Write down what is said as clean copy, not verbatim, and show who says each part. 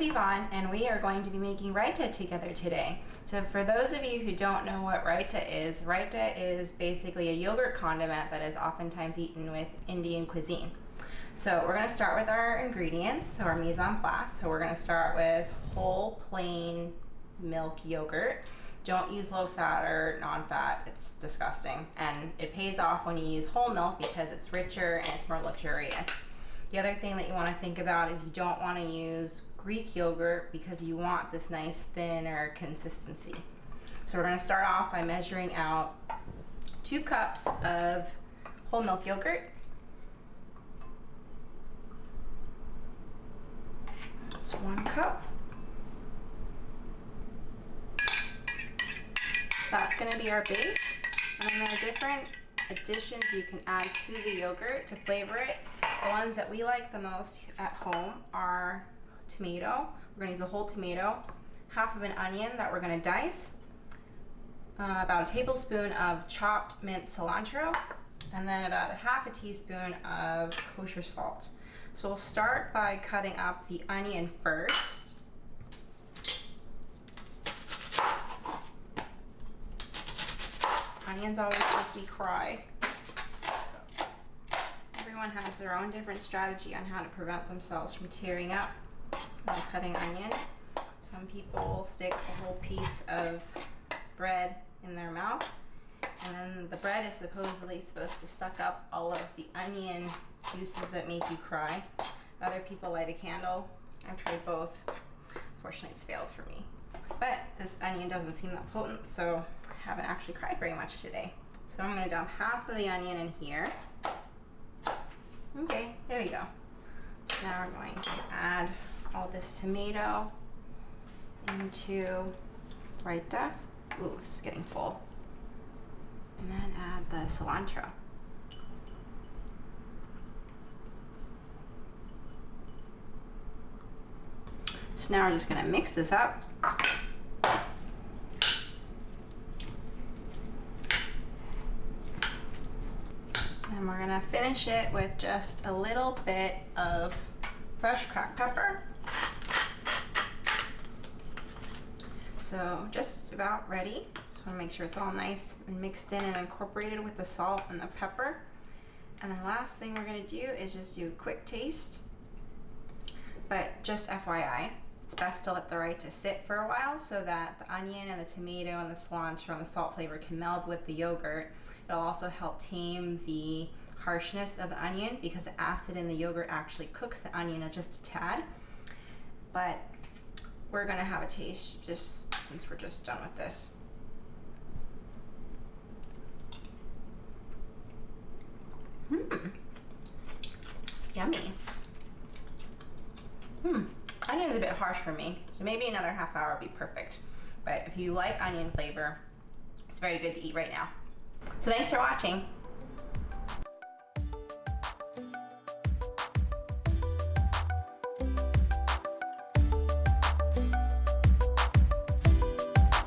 Speaker 1: Yvonne, and we are going to be making raita together today. So for those of you who don't know what raita is basically a yogurt condiment that is oftentimes eaten with Indian cuisine. So we're going to start with our ingredients, so our mise en place. So we're going to start with whole plain milk yogurt. Don't use low fat or non-fat, it's disgusting. And it pays off when you use whole milk because it's richer and it's more luxurious. The other thing that you want to think about is you don't want to use Greek yogurt because you want this nice thinner consistency. So we're going to start off by measuring out 2 cups of whole milk yogurt. That's 1 cup. That's going to be our base. And then there are different additions you can add to the yogurt to flavor it. The ones that we like the most at home are tomato. We're going to use a whole tomato, half of an onion that we're going to dice, about a tablespoon of chopped minced cilantro, and then about a half a teaspoon of kosher salt. So we'll start by cutting up the onion first. Onions always make me cry. So everyone has their own different strategy on how to prevent themselves from tearing up while cutting onion. Some people will stick a whole piece of bread in their mouth, and then the bread is supposedly supposed to suck up all of the onion juices that make you cry. Other people light a candle. I've tried both. Unfortunately, it's failed for me. But this onion doesn't seem that potent, so I haven't actually cried very much today. So I'm going to dump half of the onion in here. Okay, there we go. So now we're going to add all this tomato into raita. Ooh, this is getting full. And then add the cilantro. So now we're just going to mix this up. And we're gonna finish it with just a little bit of fresh cracked pepper. So just about ready. Just wanna make sure it's all nice and mixed in and incorporated with the salt and the pepper. And then last thing we're gonna do is just do a quick taste. But just FYI, it's best to let the raita sit for a while so that the onion and the tomato and the cilantro and the salt flavor can meld with the yogurt. It'll also help tame the harshness of the onion because the acid in the yogurt actually cooks the onion just a tad. But we're gonna have a taste just since we're just done with this. Yummy. Onion's a bit harsh for me, so maybe another half hour would be perfect. But if you like onion flavor, it's very good to eat right now. So thanks for watching.